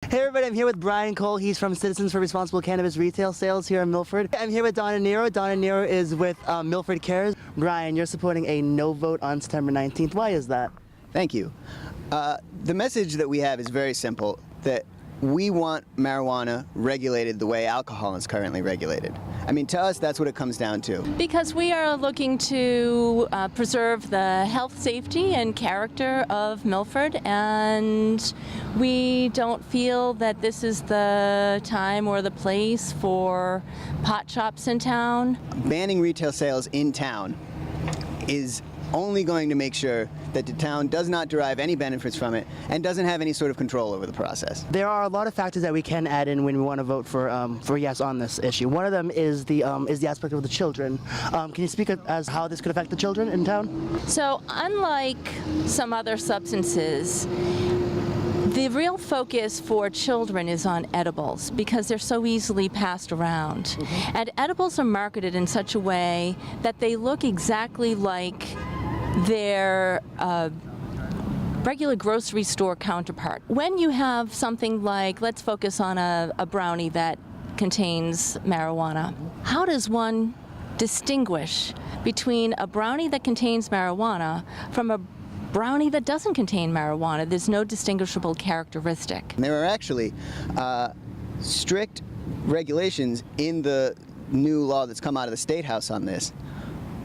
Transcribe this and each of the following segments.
Hey everybody, I'm here with Bryan Cole. He's from Citizens for Responsible Cannabis Retail Sales here in Milford. I'm here with Donna Niro. Donna Niro is with MilfordCANN. Bryan, you're supporting a no vote on September 19th. Why is that? Thank you. The message that we have is very simple, that we want marijuana regulated the way alcohol is currently regulated. I mean, to us, that's what it comes down to. Because we are looking to preserve the health, safety, and character of Milford, and we don't feel that this is the time or the place for pot shops in town. Banning retail sales in town is only going to make sure that the town does not derive any benefits from it and doesn't have any sort of control over the process. There are a lot of factors that we can add in when we want to vote for yes on this issue. One of them is the aspect of the children. Can you speak as how this could affect the children in town? So unlike some other substances, the real focus for children is on edibles because they're so easily passed around. Mm-hmm. And edibles are marketed in such a way that they look exactly like their regular grocery store counterpart. When you have something like, let's focus on a brownie that contains marijuana, how does one distinguish between a brownie that contains marijuana from a brownie that doesn't contain marijuana? There's no distinguishable characteristic. There are actually strict regulations in the new law that's come out of the State House on this,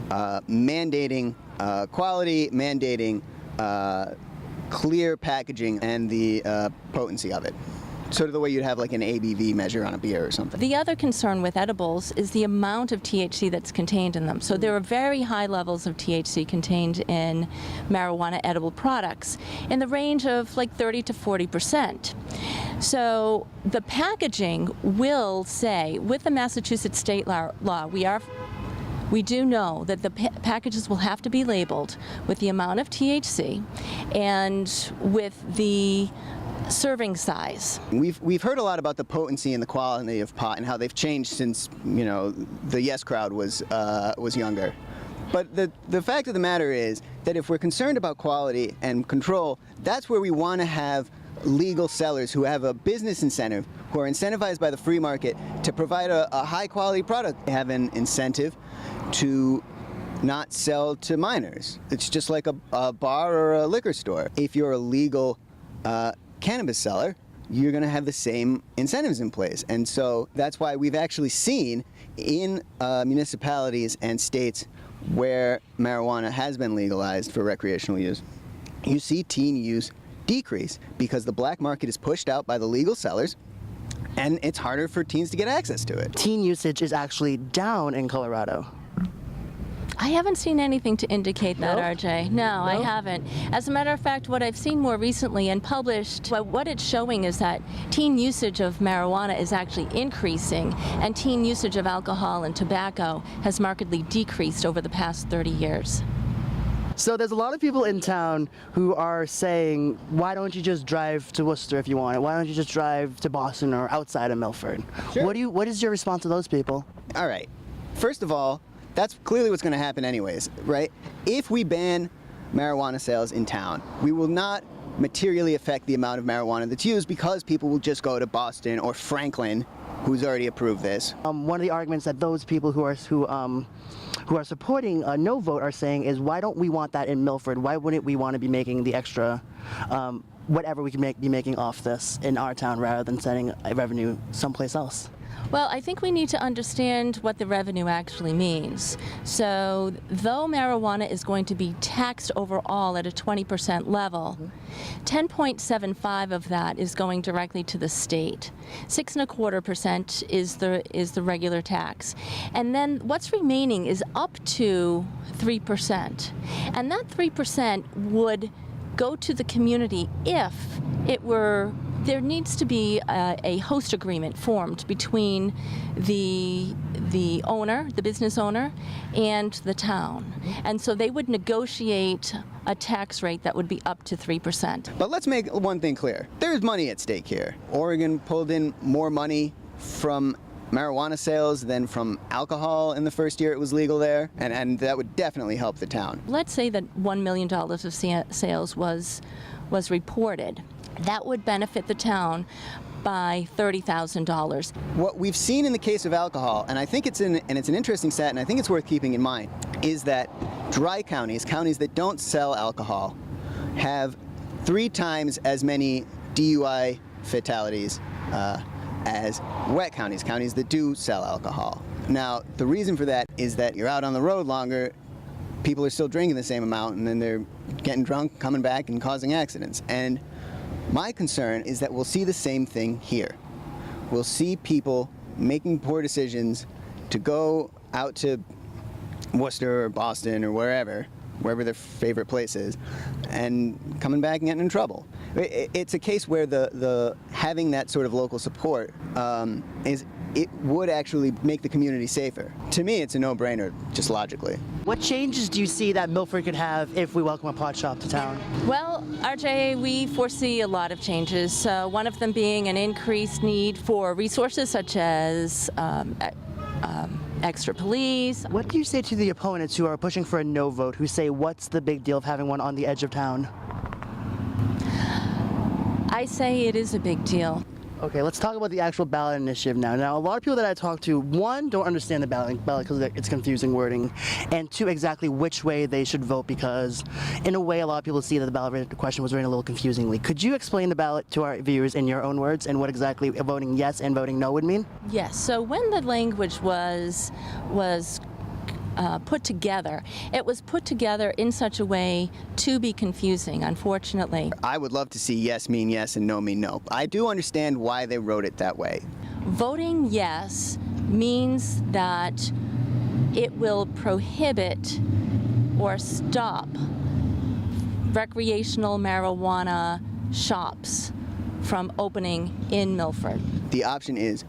mandating quality, mandating clear packaging and the potency of it. Sort of the way you'd have like an ABV measure on a beer or something. The other concern with edibles is the amount of THC that's contained in them. So there are very high levels of THC contained in marijuana edible products in the range of like 30 to 40%. So the packaging will say, with the Massachusetts state law, we do know that the packages will have to be labeled with the amount of THC and with the serving size. We've heard a lot about the potency and the quality of pot and how they've changed since, you know, the yes crowd was younger. But the fact of the matter is that if we're concerned about quality and control, that's where we want to have legal sellers who have a business incentive, who are incentivized by the free market to provide a high quality product. They have an incentive to not sell to minors. It's just like a bar or a liquor store. If you're a legal cannabis seller, you're going to have the same incentives in place. And so that's why we've actually seen in municipalities and states where marijuana has been legalized for recreational use, you see teen use decrease because the black market is pushed out by the legal sellers and it's harder for teens to get access to it. Teen usage is actually down in Colorado. I haven't seen anything to indicate that, RJ. No, I haven't. As a matter of fact, what I've seen more recently and published, what it's showing is that teen usage of marijuana is actually increasing, and teen usage of alcohol and tobacco has markedly decreased over the past 30 years. So there's a lot of people in town who are saying, why don't you just drive to Worcester if you want it? Why don't you just drive to Boston or outside of Milford? Sure. What is your response to those people? All right. First of all, that's clearly what's going to happen anyways, right? If we ban marijuana sales in town, we will not materially affect the amount of marijuana that's used because people will just go to Boston or Franklin, who's already approved this. One of the arguments that those people who are supporting a no vote are saying is, why don't we want that in Milford? Why wouldn't we want to be making the extra whatever we can be making off this in our town rather than sending a revenue someplace else? Well, I think we need to understand what the revenue actually means. So, though marijuana is going to be taxed overall at a 20% level, 10.75 of that is going directly to the state. 6.25% is the regular tax. And then what's remaining is up to 3%. And that 3% would go to the community if it were. There needs to be a host agreement formed between the owner, the business owner, and the town. And so they would negotiate a tax rate that would be up to 3%. But let's make one thing clear. There's money at stake here. Oregon pulled in more money from marijuana sales than from alcohol in the first year it was legal there, and that would definitely help the town. Let's say that $1 million of sales was reported. That would benefit the town by $30,000. What we've seen in the case of alcohol, and I think it's an interesting stat, and I think it's worth keeping in mind, is that dry counties, counties that don't sell alcohol, have 3 times as many DUI fatalities as wet counties, counties that do sell alcohol. Now, the reason for that is that you're out on the road longer, people are still drinking the same amount, and then they're getting drunk, coming back, and causing accidents. And my concern is that we'll see the same thing here. We'll see people making poor decisions to go out to Worcester or Boston or wherever their favorite place is, and coming back and getting in trouble. It's a case where the having that sort of local support it would actually make the community safer. To me, it's a no-brainer, just logically. What changes do you see that Milford could have if we welcome a pot shop to town? Well, RJ, we foresee a lot of changes. One of them being an increased need for resources such as extra police. What do you say to the opponents who are pushing for a no vote, who say, what's the big deal of having one on the edge of town? I say it is a big deal. Okay, let's talk about the actual ballot initiative now. Now, a lot of people that I talk to, 1, don't understand the ballot because it's confusing wording, and 2, exactly which way they should vote because, in a way, a lot of people see that the ballot question was written a little confusingly. Could you explain the ballot to our viewers in your own words and what exactly voting yes and voting no would mean? Yes, so when the language was put together, it was put together in such a way to be confusing, unfortunately. I would love to see yes mean yes and no mean no. I do understand why they wrote it that way. Voting yes means that it will prohibit or stop recreational marijuana shops from opening in Milford. The option is,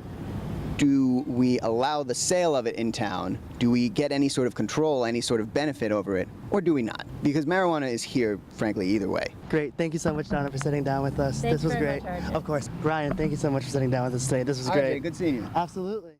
do we allow the sale of it in town? Do we get any sort of control, any sort of benefit over it, or do we not? Because marijuana is here, frankly, either way. Great. Thank you so much, Donna, for sitting down with us. Thanks This was very great. much, RJ. Of course. Bryan, thank you so much for sitting down with us today. This was great. RJ, good seeing you. Absolutely.